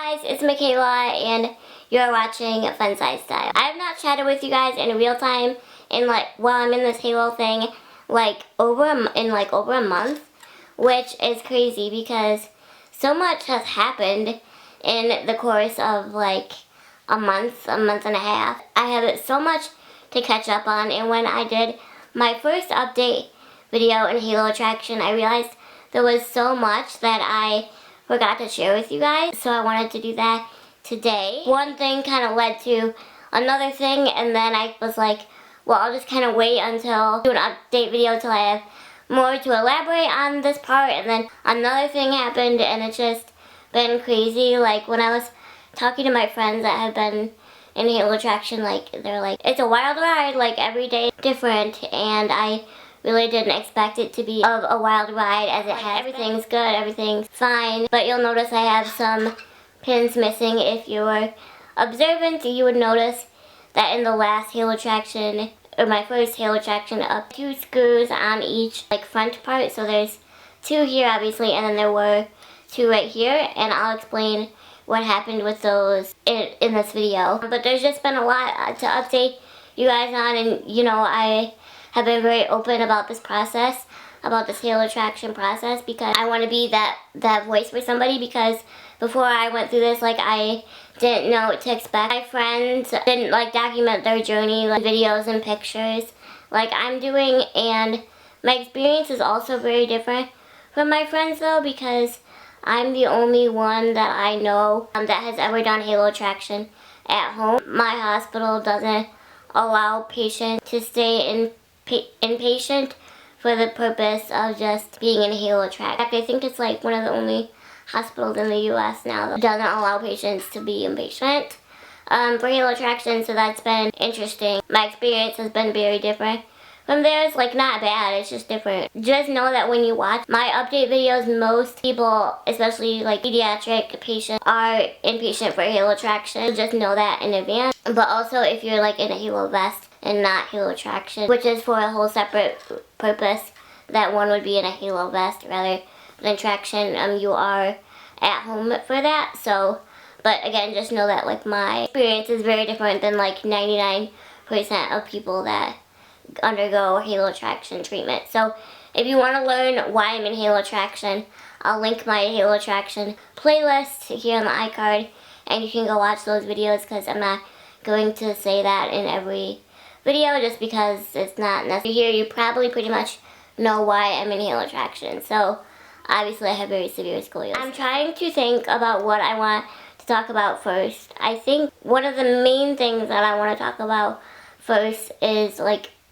Hi guys, it's Michaela and you're watching FunsizedStyle. I have not chatted with you guys in real time while I'm in this Halo thing over a month, which is crazy because so much has happened in the course of a month and a half. I have so much to catch up on, and when I did my first update video in Halo Attraction, I realized there was so much that I forgot to share with you guys, so I wanted to do that today. One thing kind of led to another thing, and then I was like, well, I'll just kind of wait until do an update video till I have more to elaborate on this part, and then another thing happened, and it's just been crazy. Like, when I was talking to my friends that have been in Halo Attraction, they're like, it's a wild ride, every day different, and I really didn't expect it to be a wild ride as it has. Everything's good, everything's fine, but you'll notice I have some pins missing. If you were observant, you would notice that in the last Halo Attraction, or my first Halo Attraction, up 2 screws on each front part. So there's 2 here obviously, and then there were 2 right here, and I'll explain what happened with those in this video. But there's just been a lot to update you guys on, and I have been very open about this process, about this Halo Attraction process, because I want to be that voice for somebody, because before I went through this, I didn't know what to expect. My friends didn't document their journey, videos and pictures I'm doing, and my experience is also very different from my friends though, because I'm the only one that I know that has ever done Halo Attraction at home. My hospital doesn't allow patients to stay inpatient for the purpose of just being in Halo Attraction. In fact, I think it's one of the only hospitals in the U.S. now that doesn't allow patients to be inpatient for Halo Attraction, so that's been interesting. My experience has been very different from theirs. Not bad, it's just different. Just know that when you watch my update videos, most people, especially pediatric patients, are inpatient for Halo Attraction. So just know that in advance. But also, if you're in a Halo vest and not Halo Attraction, which is for a whole separate purpose, that one would be in a Halo vest rather than Attraction, you are at home for that. So, but again, just know that my experience is very different than 99% of people that undergo Halo Attraction treatment. So if you want to learn why I'm in Halo Attraction, I'll link my Halo Attraction playlist here on the iCard, and you can go watch those videos, because I'm not going to say that in every video just because it's not necessary. Here you probably pretty much know why I'm in Halo Attraction. So obviously I have very severe scoliosis. I'm trying to think about what I want to talk about first. I think one of the main things that I want to talk about first is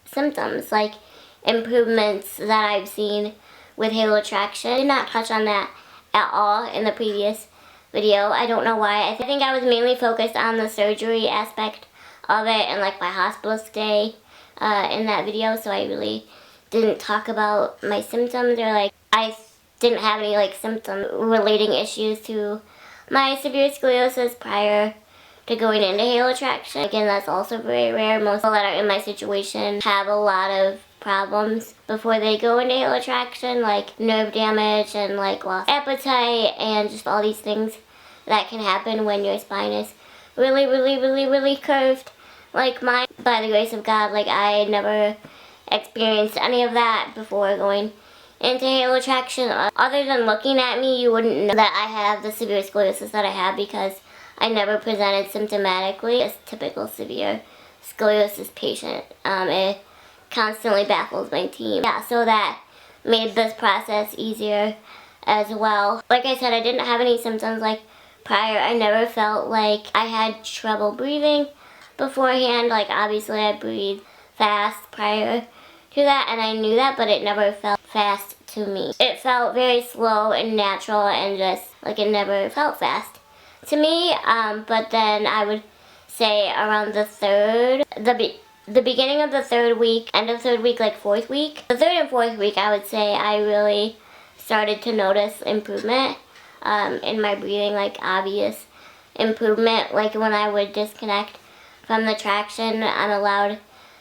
symptoms, improvements that I've seen with Halo Attraction. I did not touch on that at all in the previous video. I don't know why. I think I was mainly focused on the surgery aspect of it and my hospital stay in that video, so I really didn't talk about my symptoms, or I didn't have any symptom relating issues to my severe scoliosis prior to going into Halo Attraction. Again, that's also very rare. Most people that are in my situation have a lot of problems before they go into Halo Attraction, nerve damage and lost appetite and just all these things that can happen when your spine is really curved like mine. By the grace of God, I never experienced any of that before going into Halo Attraction. Other than looking at me, you wouldn't know that I have the severe scoliosis that I have, because I never presented symptomatically as typical severe scoliosis patient. It constantly baffles my team. Yeah, so that made this process easier as well. Like I said, I didn't have any symptoms prior. I never felt like I had trouble breathing beforehand. Obviously I breathed fast prior to that, and I knew that, but it never felt fast to me. It felt very slow and natural, and just it never felt fast to me. But then I would say around the beginning of the 3rd week, end of 3rd week, 4th week, the 3rd and 4th week, I would say I really started to notice improvement in my breathing, obvious improvement. When I would disconnect from the traction, I'm allowed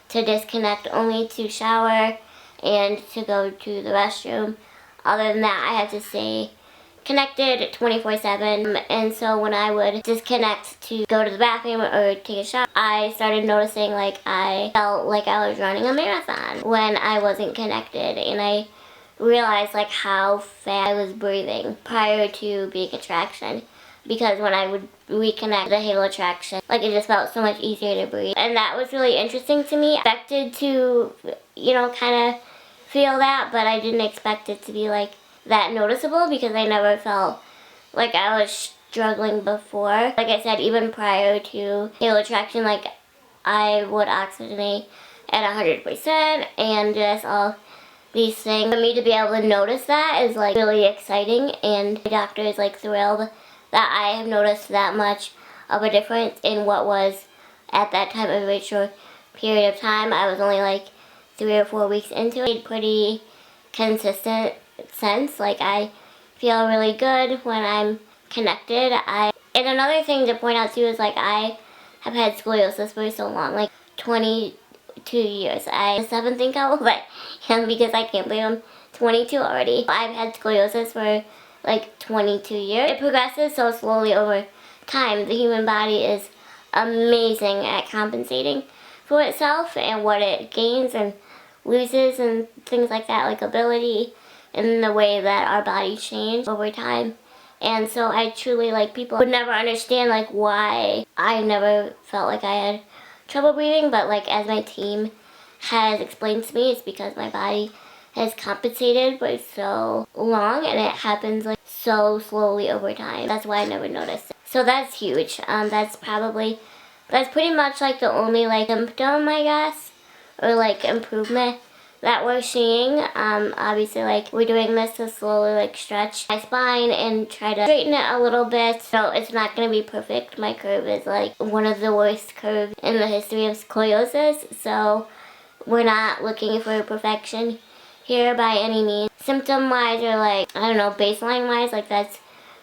to disconnect only to shower and to go to the restroom. Other than that, I have to stay connected 24/7, and so when I would disconnect to go to the bathroom or take a shower, I started noticing like I felt like I was running a marathon when I wasn't connected, and I realized like how fast I was breathing prior to being attraction, because when I would reconnect the halo attraction, like it just felt so much easier to breathe, and that was really interesting to me. I expected to, you know, kind of feel that, but I didn't expect it to be like that noticeable, because I never felt like I was struggling before. Like I said, even prior to halo attraction, like I would oxygenate at 100% and just all these things. For me to be able to notice that is like really exciting, and the doctor is like thrilled that I have noticed that much of a difference in what was at that time a very short period of time. I was only like 3 or 4 weeks into it. Pretty consistent sense. Like I feel really good when I'm connected. And another thing to point out too is like I have had scoliosis for so long, like 22 years. I just haven't think how old I am, because I can't believe I'm 22 already. I've had scoliosis for like 22 years. It progresses so slowly over time. The human body is amazing at compensating for itself and what it gains and loses and things like that, like ability and the way that our bodies change over time. And so I truly, like, people would never understand like why I never felt like I had trouble breathing, but like as my team has explained to me, it's because my body has compensated for so long, and it happens like so slowly over time. That's why I never noticed it. So that's huge. That's pretty much like the only like symptom, I guess, or like improvement that we're seeing. Obviously, like we're doing this to slowly like stretch my spine and try to straighten it a little bit. So it's not going to be perfect. My curve is like one of the worst curves in the history of scoliosis. So we're not looking for perfection here by any means. Symptom wise, or like, I don't know, baseline wise, like that's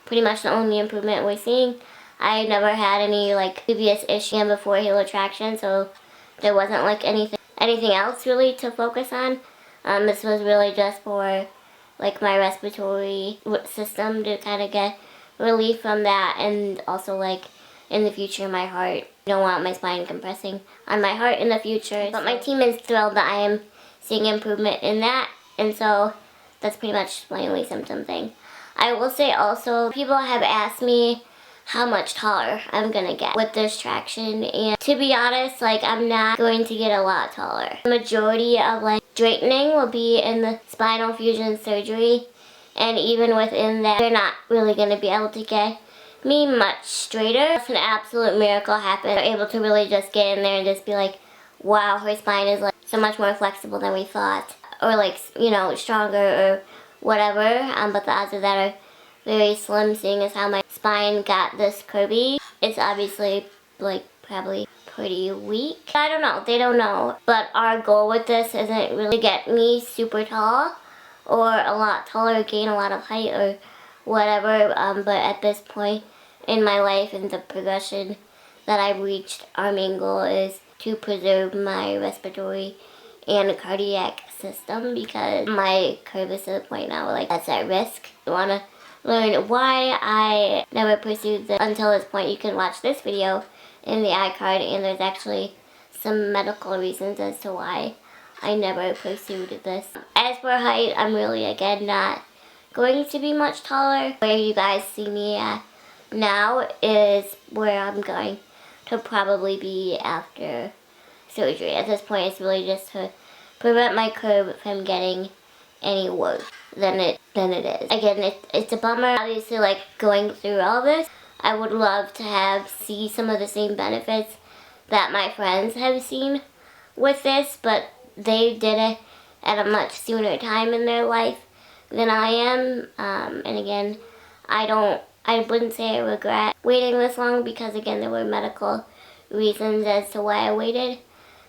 pretty much the only improvement we're seeing. I never had any like previous issue before halo attraction, so there wasn't like anything else really to focus on. This was really just for like my respiratory system to kind of get relief from that, and also like in the future my heart. I don't want my spine compressing on my heart in the future. But my team is thrilled that I am seeing improvement in that, and so that's pretty much my only symptom thing. I will say also, people have asked me how much taller I'm gonna get with this traction, and to be honest, like I'm not going to get a lot taller. The majority of like straightening will be in the spinal fusion surgery, and even within that, they're not really gonna be able to get me much straighter. If an absolute miracle happened, they're able to really just get in there and just be like, wow, her spine is like so much more flexible than we thought, or like, you know, stronger or whatever, but the odds of that are very slim, seeing as how my spine got this curvy. It's obviously like probably pretty weak. I don't know, they don't know. But our goal with this isn't really to get me super tall or a lot taller, gain a lot of height or whatever, but at this point in my life and the progression that I've reached, our main goal is to preserve my respiratory and cardiac system, because my curve is to the point now where like that's at risk. You want to learn why I never pursued this until this point, you can watch this video in the iCard, and there's actually some medical reasons as to why I never pursued this. As for height, I'm really again not going to be much taller. Where you guys see me at now is where I'm going to probably be after surgery. At this point, it's really just to prevent my curve from getting any worse than it is. Again, it's a bummer. Obviously, like going through all this, I would love to see some of the same benefits that my friends have seen with this, but they did it at a much sooner time in their life than I am. And again, I wouldn't say I regret waiting this long, because again, there were medical reasons as to why I waited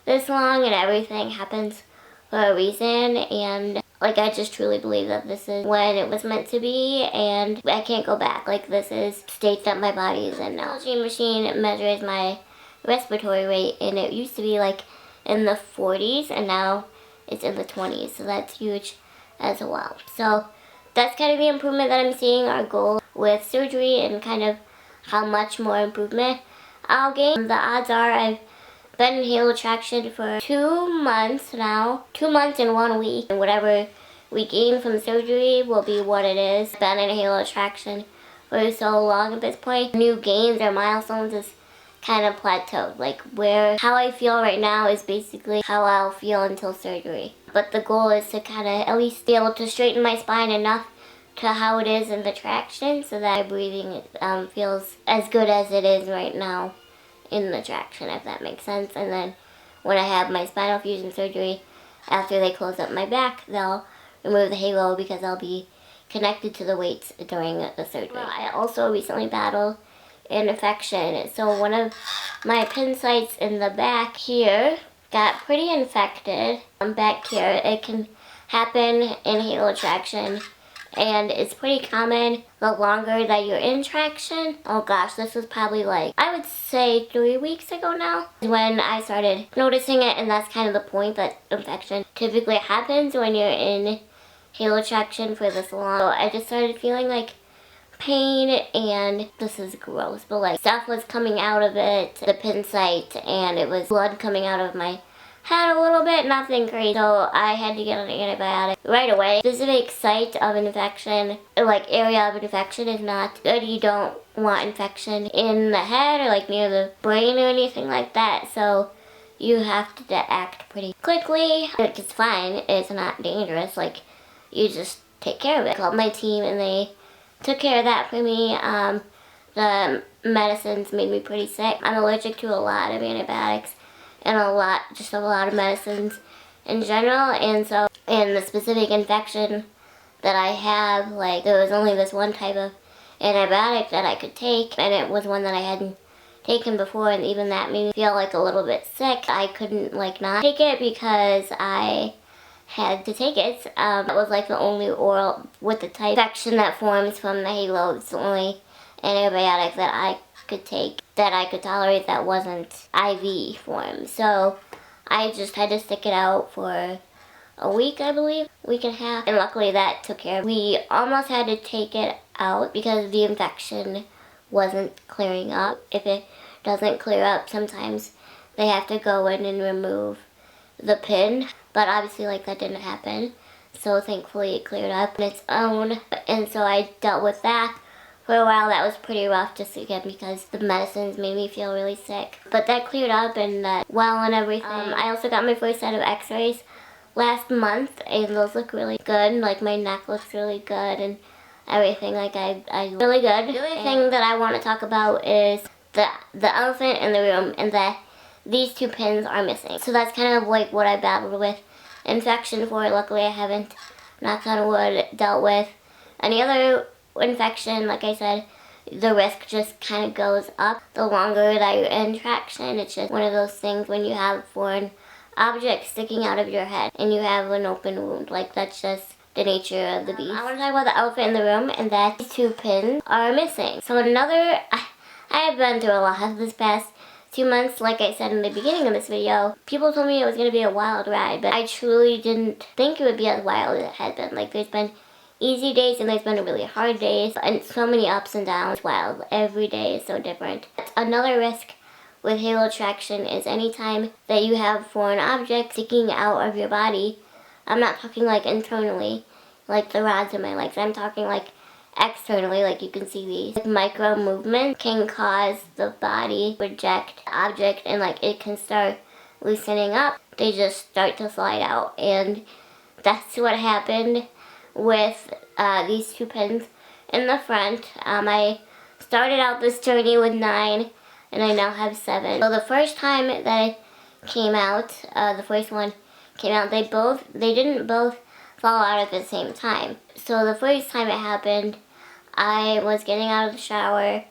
this long, and everything happens for a reason, and like I just truly believe that this is when it was meant to be, and I can't go back. Like this is state that my body is in now. The machine measures my respiratory rate, and it used to be like in the 40s, and now it's in the 20s, so that's huge as well. So that's kind of the improvement that I'm seeing. Our goal with surgery and kind of how much more improvement I'll gain. The odds are I've been in halo traction for 2 months now. 2 months and 1 week. And whatever we gain from surgery will be what it is. Been in halo traction for so long at this point. New gains or milestones is kind of plateaued. Like how I feel right now is basically how I'll feel until surgery. But the goal is to kind of at least be able to straighten my spine enough to how it is in the traction so that my breathing feels as good as it is right now in the traction, if that makes sense. And then when I have my spinal fusion surgery, after they close up my back, they'll remove the halo because I'll be connected to the weights during the surgery. Well, I also recently battled an infection. So one of my pin sites in the back here got pretty infected. Back here, it can happen in halo traction, and it's pretty common the longer that you're in traction. Oh gosh, this was probably like, I would say 3 weeks ago now when I started noticing it, and that's kind of the point that infection typically happens when you're in halo traction for this long. So I just started feeling like pain, and this is gross, but like stuff was coming out of it, the pin site, and it was blood coming out of my head a little bit, nothing crazy. So I had to get an antibiotic right away. Specific site of infection, like area of infection, is not good. You don't want infection in the head or like near the brain or anything like that. So you have to act pretty quickly. It's fine. It's not dangerous. Like, you just take care of it. I called my team and they took care of that for me. The medicines made me pretty sick. I'm allergic to a lot of antibiotics and a lot of medicines in general. And the specific infection that I have, like, there was only this one type of antibiotic that I could take, and it was one that I hadn't taken before, and even that made me feel like a little bit sick. I couldn't like not take it because I had to take it. It was like the only oral with the type of infection that forms from the halo. It's the only antibiotic that I could take, that I could tolerate, that wasn't IV form. So I just had to stick it out for a week, I believe, week and a half, and luckily that took care of it. We almost had to take it out because the infection wasn't clearing up. If it doesn't clear up, sometimes they have to go in and remove the pin, but obviously like that didn't happen, so thankfully it cleared up on its own. And so I dealt with that for a while. That was pretty rough just again because the medicines made me feel really sick, but that cleared up and well and everything. I also got my first set of x-rays last month, and those look really good. Like, my neck looks really good and everything. Like, I really good. The other thing that I want to talk about is the elephant in the room, and that these two pins are missing. So that's kind of like what I battled with infection for. Luckily I haven't, knock on wood, dealt with any other infection. Like I said, the risk just kind of goes up the longer that you're in traction. It's just one of those things when you have foreign objects sticking out of your head and you have an open wound. Like, that's just the nature of the beast. I want to talk about the elephant in the room, and that these two pins are missing. So I have been through a lot this past 2 months. Like I said in the beginning of this video, people told me it was going to be a wild ride, but I truly didn't think it would be as wild as it had been. Like, there's been easy days and there's been really hard days, and so many ups and downs. Wild. Every day is so different. Another risk with halo traction is anytime that you have foreign objects sticking out of your body. I'm not talking like internally, like the rods in my legs. I'm talking like externally, like you can see these. Like, micro movement can cause the body to reject the object, and like it can start loosening up. They just start to slide out, and that's what happened with these two pins in the front. I started out this journey with 9, and I now have 7. So the first time that it came out, the first one came out, they didn't both fall out at the same time. So the first time it happened, I was getting out of the shower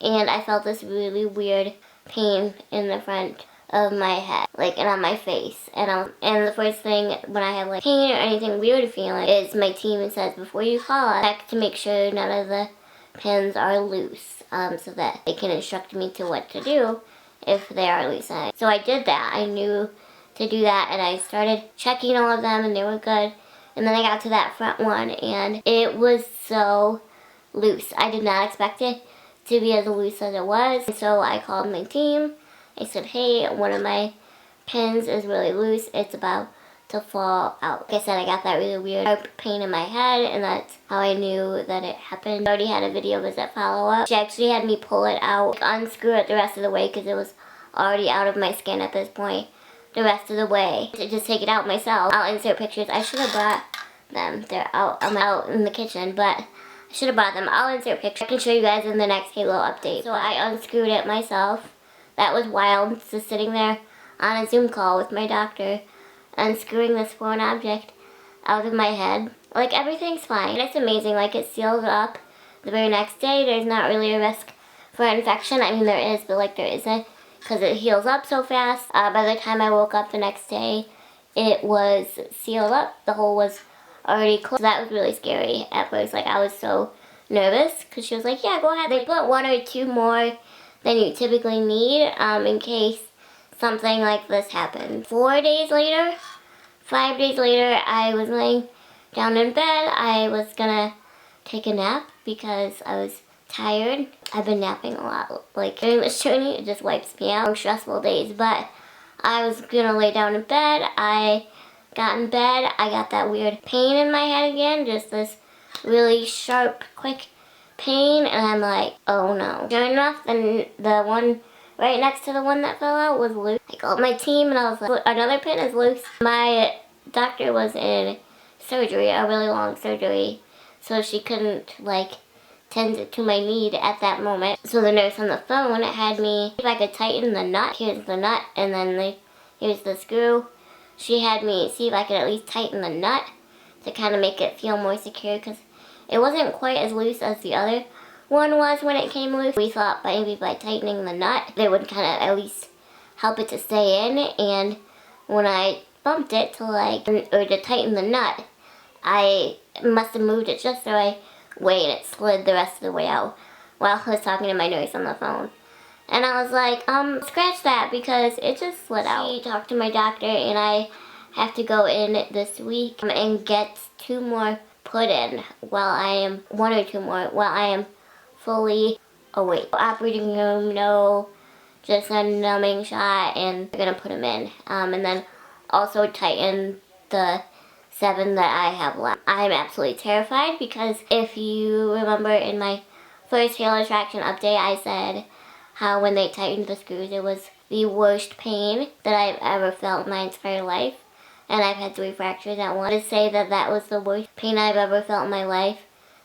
and I felt this really weird pain in the front of my head, like, and on my face. And the first thing when I have like pain or anything weird feeling is my team says, before you call us, check to make sure none of the pins are loose, so that they can instruct me to what to do if they are loose. So I did that. I knew to do that, and I started checking all of them, and they were good. And then I got to that front one, and it was so loose. I did not expect it to be as loose as it was. And so I called my team. I said, hey, one of my pins is really loose. It's about to fall out. Like I said, I got that really weird pain in my head, and that's how I knew that it happened. I already had a video visit follow-up. She actually had me pull it out, unscrew it the rest of the way because it was already out of my skin at this point. The rest of the way to just take it out myself. I'll insert pictures. I should have brought them. They're out in the kitchen, but I should have brought them. I'll insert pictures. I can show you guys in the next Halo update. So I unscrewed it myself. That was wild. Just sitting there on a Zoom call with my doctor, unscrewing this foreign object out of my head. Like, everything's fine. It's amazing. Like, it seals up the very next day. There's not really a risk for infection. I mean, there is, but like there isn't, because it heals up so fast. By the time I woke up the next day, it was sealed up. The hole was already closed. So that was really scary at first. Like, I was so nervous because she was like, yeah, go ahead. They put 1 or 2 more than you typically need in case something like this happened. 5 days later, I was laying down in bed. I was gonna take a nap because I was tired. I've been napping a lot. Like, during this journey, it just wipes me out. Stressful days, but I was gonna lay down in bed. I got in bed. I got that weird pain in my head again, just this really sharp, quick pain, and I'm like, oh no. Sure enough, then the one right next to the one that fell out was loose. I called my team and I was like, another pin is loose. My doctor was in surgery, a really long surgery, so she couldn't like tend to my need at that moment. So the nurse on the phone had me see if I could tighten the nut. Here's the nut, and then here's the screw. She had me see if I could at least tighten the nut to kind of make it feel more secure, because it wasn't quite as loose as the other one was when it came loose. We thought maybe by tightening the nut, they would kind of at least help it to stay in. And when I bumped it to to tighten the nut, I must have moved it just the right way, and it slid the rest of the way out while I was talking to my nurse on the phone. And I was like, scratch that, because it just slid out. She talked to my doctor, and I have to go in this week and get 2 more put in while I am, 1 or 2 more, while I am fully awake. Operating room, no, just a numbing shot, and they're gonna put them in. And then also tighten the 7 that I have left. I'm absolutely terrified, because if you remember in my first Halo Attraction update, I said how when they tightened the screws, it was the worst pain that I've ever felt in my entire life. And I've had 3 fractures at once. To say that that was the worst pain I've ever felt in my life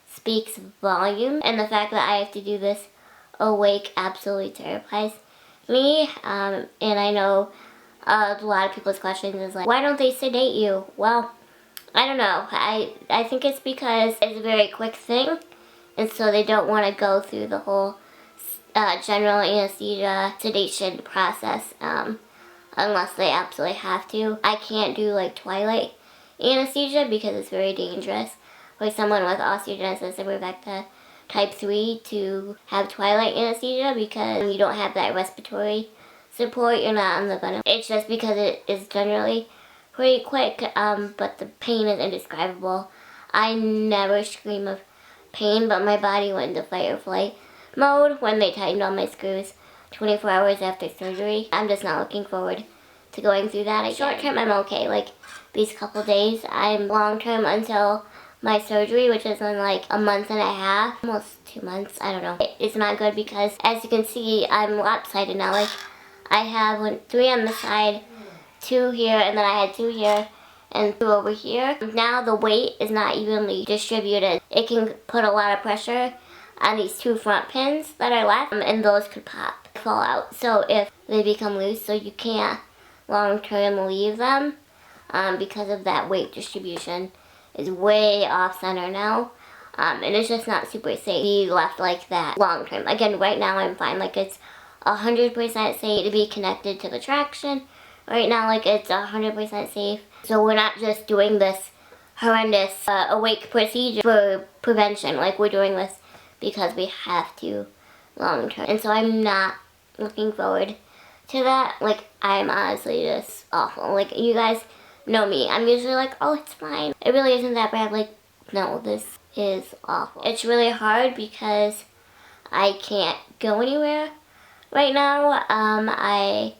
speaks volume. And the fact that I have to do this awake absolutely terrifies me. And I know a lot of people's questions is like, why don't they sedate you? Well, I don't know. I think it's because it's a very quick thing, and so they don't want to go through the whole general anesthesia sedation process unless they absolutely have to. I can't do like twilight anesthesia because it's very dangerous for someone with osteogenesis imperfecta type 3 to have twilight anesthesia, because you don't have that respiratory support, you're not on the gun. It's just because it is generally pretty quick, but the pain is indescribable. I never scream of pain, but my body went into fight or flight mode when they tightened all my screws 24 hours after surgery. I'm just not looking forward to going through that again. Short term, I'm okay, like these couple days. I'm long term until my surgery, which is in like a month and a half, almost 2 months, I don't know. It's not good because, as you can see, I'm lopsided now. Like, I have 3 on the side, 2 here, and then I had 2 here and 2 over here. Now the weight is not evenly distributed. It can put a lot of pressure on these 2 front pins that are left, and those could pop, fall out. So if they become loose, so you can't long term leave them because of that weight distribution is way off center now. And it's just not super safe to be left like that long term. Again, right now I'm fine. Like, it's 100% safe to be connected to the traction. Right now, like, it's 100% safe. So we're not just doing this horrendous awake procedure for prevention. Like, we're doing this because we have to long term. And so I'm not looking forward to that. Like, I'm honestly just awful. Like, you guys know me, I'm usually like, oh, it's fine. It really isn't that bad. Like, no, this is awful. It's really hard because I can't go anywhere right now. I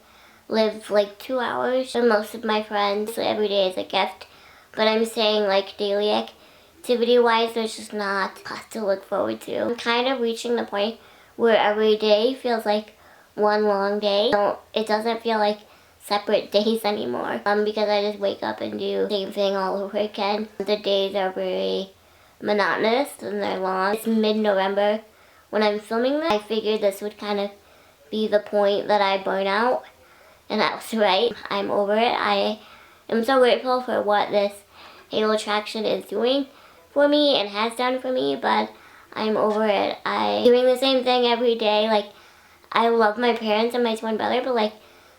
live like 2 hours from most of my friends, so every day is a gift. But I'm saying like daily activity-wise, there's just not a lot to look forward to. I'm kind of reaching the point where every day feels like one long day. So it doesn't feel like separate days anymore, because I just wake up and do the same thing all over again. The days are very monotonous and they're long. It's mid-November when I'm filming this. I figured this would kind of be the point that I burn out, and I was right. I'm over it. I am so grateful for what this Halo attraction is doing for me and has done for me, but I'm over it. I'm doing the same thing every day. Like, I love my parents and my twin brother, but like,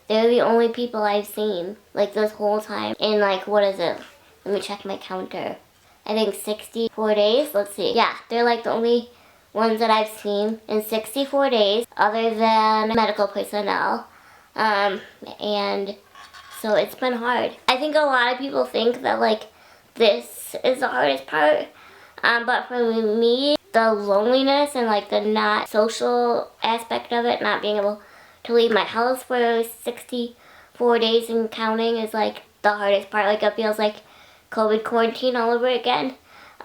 they're the only people I've seen like this whole time. In like, what is it? Let me check my counter. I think 64 days. Let's see. Yeah, they're like the only ones that I've seen in 64 days other than medical personnel. And so it's been hard. I think a lot of people think that like this is the hardest part. But for me, the loneliness and like the not social aspect of it, not being able to leave my house for 64 days and counting is like the hardest part. Like, it feels like COVID quarantine all over again.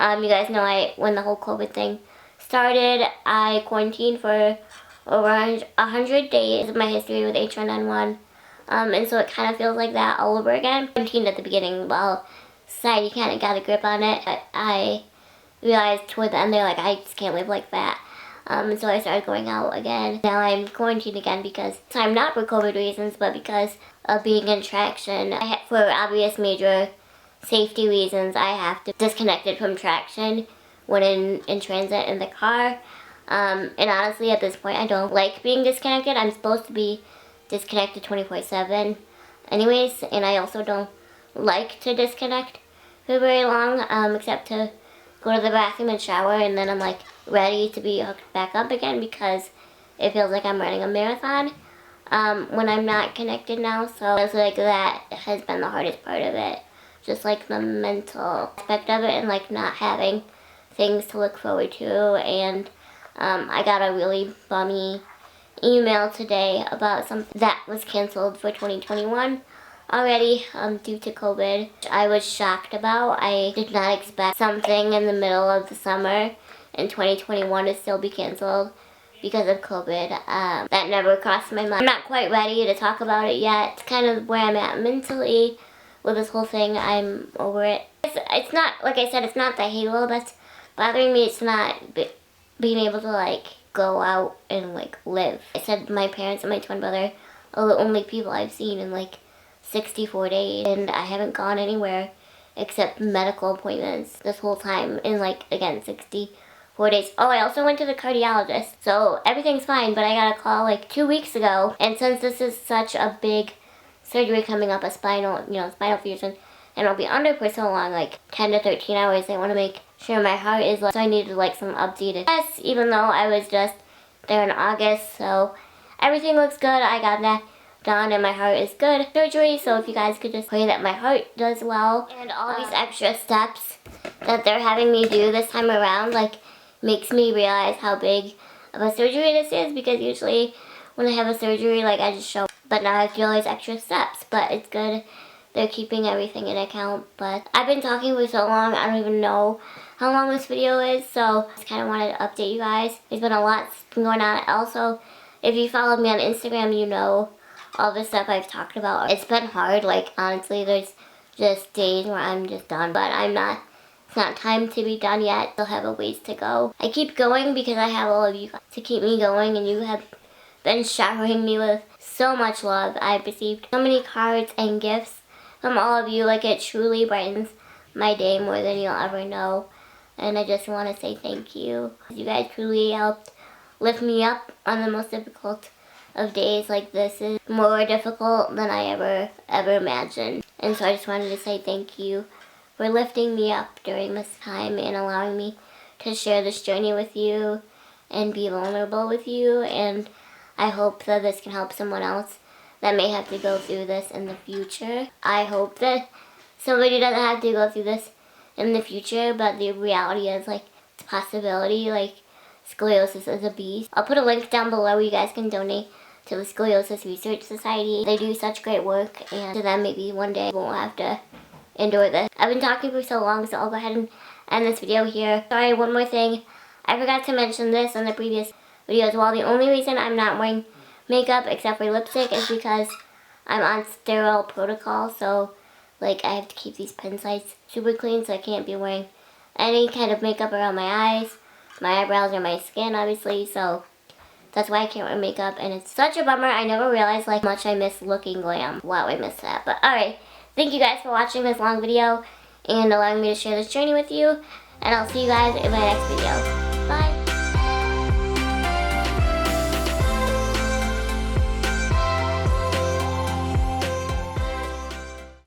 You guys know when the whole COVID thing started, I quarantined for over 100 days of my history with H1N1. And so it kind of feels like that all over again. Quarantined at the beginning, while society kind of got a grip on it. I realized toward the end they're like, I just can't live like that. And so I started going out again. Now I'm quarantined again because I'm not for COVID reasons, but because of being in traction. For obvious major safety reasons, I have to disconnect it from traction when in transit in the car. And honestly, at this point, I don't like being disconnected. I'm supposed to be disconnected 24/7 anyways, and I also don't like to disconnect for very long, except to go to the bathroom and shower, and then I'm like ready to be hooked back up again because it feels like I'm running a marathon when I'm not connected now. So it's like that has been the hardest part of it, just like the mental aspect of it and like not having things to look forward to. And I got a really bummy email today about something that was canceled for 2021 already due to COVID, which I was shocked about. I did not expect something in the middle of the summer in 2021 to still be canceled because of COVID. That never crossed my mind. I'm not quite ready to talk about it yet. It's kind of where I'm at mentally with this whole thing. I'm over it. It's not, like I said, it's not the halo that's bothering me. It's not being able to like go out and like live. I said my parents and my twin brother are the only people I've seen in like 64 days, and I haven't gone anywhere except medical appointments this whole time in like, again, 64 days. Oh, I also went to the cardiologist, so everything's fine, but I got a call like 2 weeks ago, and since this is such a big surgery coming up, a spinal fusion, and I'll be under for so long, like 10 to 13 hours, they want to make sure my heart is so I needed like some updated tests, even though I was just there in August, so everything looks good. I got that done and my heart is good. Surgery, so if you guys could just pray that my heart does well. And all these extra steps that they're having me do this time around like makes me realize how big of a surgery this is, because usually when I have a surgery like I just show up, but now I have to do all these extra steps. But it's good they're keeping everything in account. But I've been talking for so long, I don't even know how long this video is, so I just kind of wanted to update you guys. There's been a lot going on. Also, if you follow me on Instagram, you know all the stuff I've talked about. It's been hard, like honestly, there's just days where I'm just done, but it's not time to be done yet. Still have a ways to go. I keep going because I have all of you to keep me going, and you have been showering me with so much love. I've received so many cards and gifts from all of you. Like, it truly brightens my day more than you'll ever know, and I just want to say thank you. You guys truly helped lift me up on the most difficult of days. Like, this is more difficult than I ever imagined, and so I just wanted to say thank you for lifting me up during this time and allowing me to share this journey with you and be vulnerable with you. And I hope that this can help someone else that may have to go through this in the future. I hope that somebody doesn't have to go through this in the future, but the reality is, like, it's a possibility. Like, scoliosis is a beast. I'll put a link down below where you guys can donate to the Scoliosis Research Society. They do such great work, and to them, maybe one day we won't have to endure this. I've been talking for so long, so I'll go ahead and end this video here. Sorry, one more thing. I forgot to mention this in the previous video as well. The only reason I'm not wearing makeup except for lipstick is because I'm on sterile protocol, so like I have to keep these pen sites super clean, so I can't be wearing any kind of makeup around my eyes, my eyebrows, or my skin, obviously, so that's why I can't wear makeup, and it's such a bummer. I never realized like how much I miss looking glam. Wow, I missed that. But alright, thank you guys for watching this long video and allowing me to share this journey with you, and I'll see you guys in my next video.